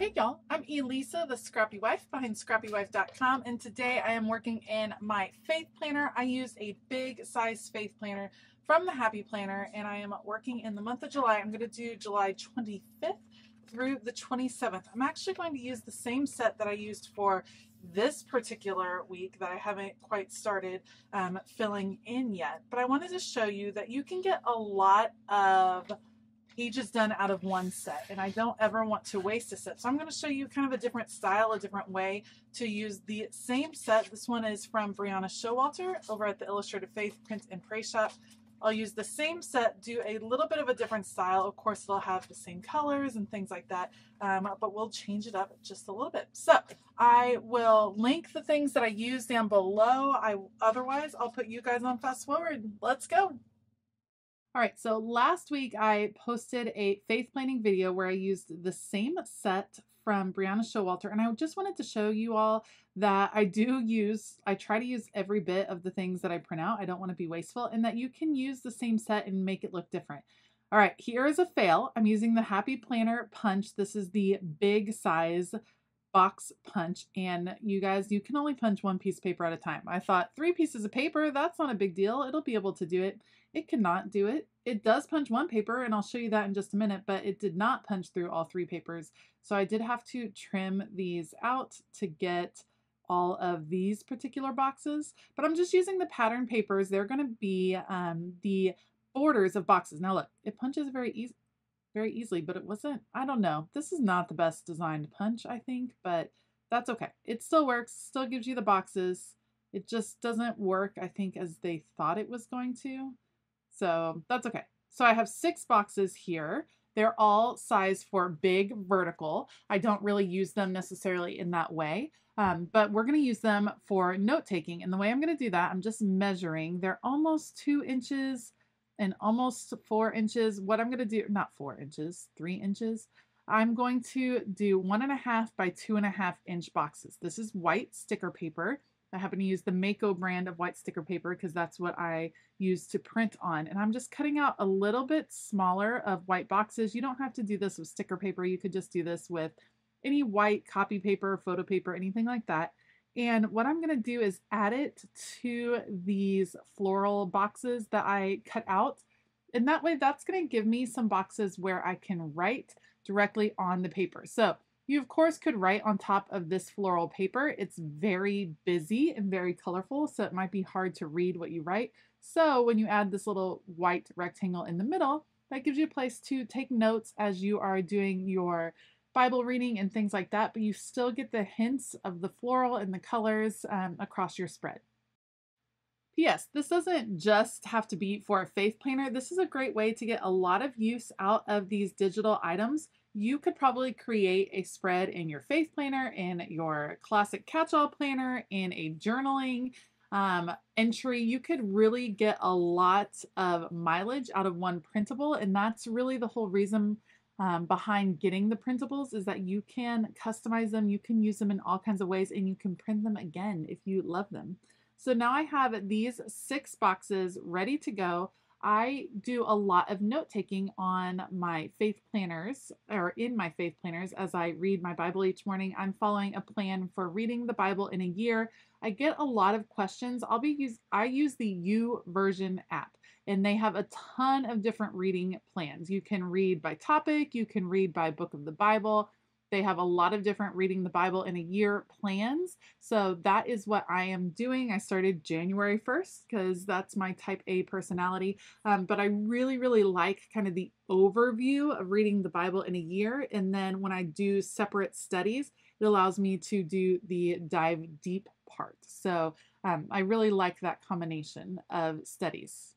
Hey y'all, I'm Elisa, the Scrappy Wife behind ScrappyWife.com, and today I am working in my faith planner. I used a big size faith planner from the Happy Planner, and I am working in the month of July. I'm going to do July 25th through the 27th. I'm actually going to use the same set that I used for this particular week that I haven't quite started filling in yet, but I wanted to show you that you can get a lot of pages done out of one set, and I don't ever want to waste a set. So I'm going to show you kind of a different style, a different way to use the same set. This one is from Brianna Showalter over at the Illustrated Faith Print and Pray Shop. I'll use the same set, do a little bit of a different style. Of course, it'll have the same colors and things like that, but we'll change it up just a little bit. So I will link the things that I use down below. Otherwise, I'll put you guys on fast forward. Let's go. All right, so last week I posted a faith planning video where I used the same set from Brianna Showalter, and I just wanted to show you all that I try to use every bit of the things that I print out. I don't want to be wasteful, and that you can use the same set and make it look different. All right, here is a fail. I'm using the Happy Planner punch. This is the big size box punch, and you guys, you can only punch one piece of paper at a time. I thought 3 pieces of paper, that's not a big deal. It'll be able to do it. It cannot do it. It does punch one paper, and I'll show you that in just a minute, but it did not punch through all 3 papers. So I did have to trim these out to get all of these particular boxes, but I'm just using the pattern papers. They're going to be the borders of boxes. Now look, it punches very easily, but it wasn't, I don't know. This is not the best designed punch, I think, but that's okay. It still works, still gives you the boxes. It just doesn't work, I think, as they thought it was going to. So that's okay. So I have 6 boxes here. They're all size for big vertical. I don't really use them necessarily in that way, but we're going to use them for note taking. And the way I'm going to do that, I'm just measuring. They're almost 2 inches and almost 4 inches. What I'm going to do, not 4 inches, 3 inches. I'm going to do 1.5 by 2.5 inch boxes. This is white sticker paper. I happen to use the Mako brand of white sticker paper because that's what I use to print on. And I'm just cutting out a little bit smaller of white boxes. You don't have to do this with sticker paper. You could just do this with any white copy paper, photo paper, anything like that. And what I'm going to do is add it to these floral boxes that I cut out. And that way, that's going to give me some boxes where I can write directly on the paper. So you, of course, could write on top of this floral paper. It's very busy and very colorful, so it might be hard to read what you write. So when you add this little white rectangle in the middle, that gives you a place to take notes as you are doing your Bible reading and things like that, but you still get the hints of the floral and the colors across your spread. P.S. This doesn't just have to be for a faith planner. This is a great way to get a lot of use out of these digital items. You could probably create a spread in your faith planner, in your classic catch-all planner, in a journaling entry. You could really get a lot of mileage out of one printable, and that's really the whole reason behind getting the printables, is that you can customize them, you can use them in all kinds of ways, and you can print them again if you love them. So now I have these 6 boxes ready to go. I do a lot of note taking on my faith planners, or in my faith planners, as I read my Bible each morning. I'm following a plan for reading the Bible in a year. I get a lot of questions. I use the YouVersion app, and they have a ton of different reading plans. You can read by topic, you can read by book of the Bible. They have a lot of different reading the Bible in a year plans. So that is what I am doing. I started January 1st because that's my type A personality. But I really, really like kind of the overview of reading the Bible in a year. And then when I do separate studies, it allows me to do the dive deep part. So I really like that combination of studies.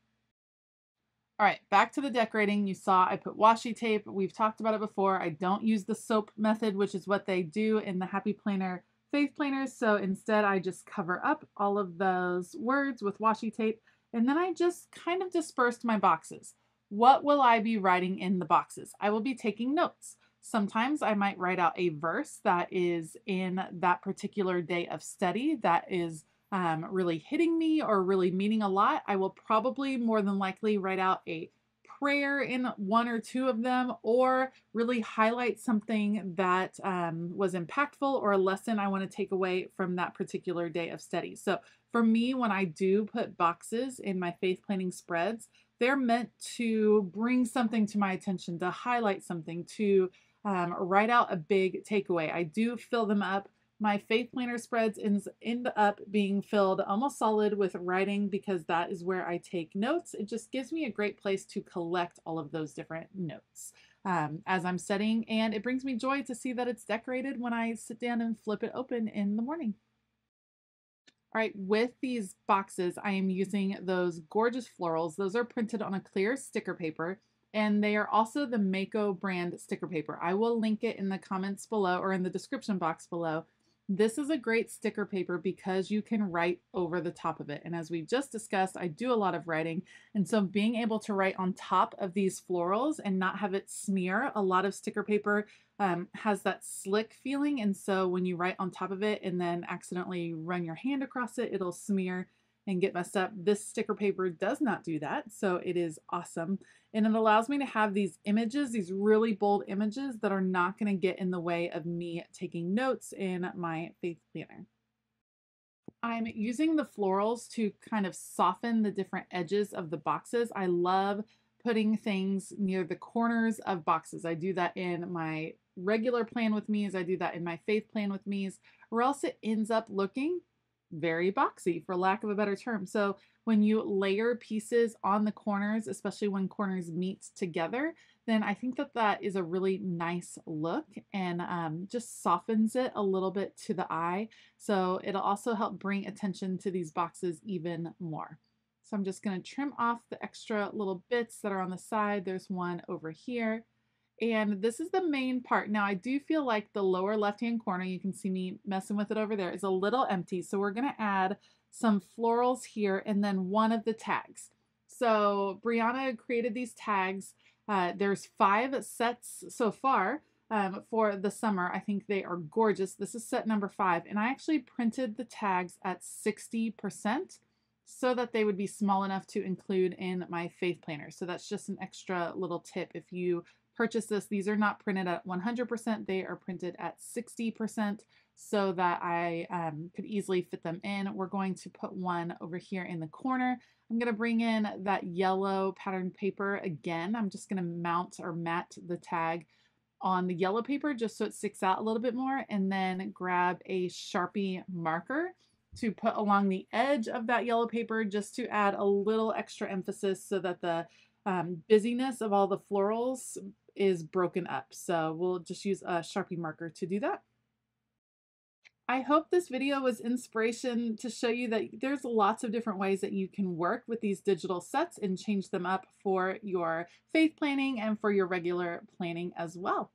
All right, back to the decorating. You saw I put washi tape. We've talked about it before. I don't use the soap method, which is what they do in the Happy Planner faith planners. So instead, I just cover up all of those words with washi tape, and then I just kind of dispersed my boxes. What will I be writing in the boxes? I will be taking notes. Sometimes I might write out a verse that is in that particular day of study that is really hitting me or really meaning a lot. I will probably more than likely write out a prayer in one or two of them, or really highlight something that was impactful or a lesson I want to take away from that particular day of study. So for me, when I do put boxes in my faith planning spreads, they're meant to bring something to my attention, to highlight something, to write out a big takeaway. I do fill them up. My faith planner spreads end up being filled almost solid with writing because that is where I take notes. It just gives me a great place to collect all of those different notes as I'm studying, and it brings me joy to see that it's decorated when I sit down and flip it open in the morning. All right, with these boxes, I am using those gorgeous florals. Those are printed on a clear sticker paper, and they are also the Mako brand sticker paper. I will link it in the comments below or in the description box below. This is a great sticker paper because you can write over the top of it. And as we just discussed, I do a lot of writing. And so being able to write on top of these florals and not have it smear, a lot of sticker paper has that slick feeling. And so when you write on top of it and then accidentally run your hand across it, it'll smear and get messed up. This sticker paper does not do that. So it is awesome. And it allows me to have these images, these really bold images that are not going to get in the way of me taking notes in my faith planner. I'm using the florals to kind of soften the different edges of the boxes. I love putting things near the corners of boxes. I do that in my regular plan with me's. I do that in my faith plan with me's, or else it ends up looking very boxy, for lack of a better term. So when you layer pieces on the corners, especially when corners meet together, then I think that that is a really nice look and just softens it a little bit to the eye. So it'll also help bring attention to these boxes even more. So I'm just going to trim off the extra little bits that are on the side. There's one over here. And this is the main part. Now I do feel like the lower left-hand corner, you can see me messing with it over there, is a little empty. So we're gonna add some florals here and then one of the tags. So Brianna created these tags. There's 5 sets so far for the summer. I think they are gorgeous. This is set number 5. And I actually printed the tags at 60% so that they would be small enough to include in my faith planner. So that's just an extra little tip. If you purchase this, these are not printed at 100%, they are printed at 60% so that I could easily fit them in. We're going to put one over here in the corner. I'm going to bring in that yellow patterned paper again. I'm just going to mount or mat the tag on the yellow paper just so it sticks out a little bit more, and then grab a Sharpie marker to put along the edge of that yellow paper just to add a little extra emphasis so that the busyness of all the florals is broken up. So we'll just use a Sharpie marker to do that. I hope this video was inspiration to show you that there's lots of different ways that you can work with these digital sets and change them up for your faith planning and for your regular planning as well.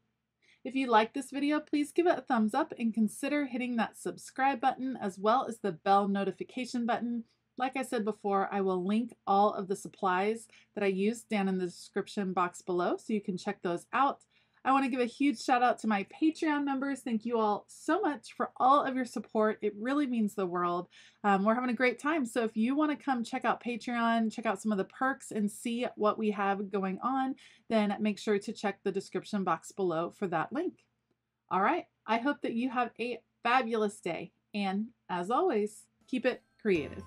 If you like this video, please give it a thumbs up and consider hitting that subscribe button as well as the bell notification button. Like I said before, I will link all of the supplies that I use down in the description box below so you can check those out. I want to give a huge shout out to my Patreon members. Thank you all so much for all of your support. It really means the world. We're having a great time. So if you want to come check out Patreon, check out some of the perks and see what we have going on, then make sure to check the description box below for that link. All right. I hope that you have a fabulous day. And as always, keep it creative.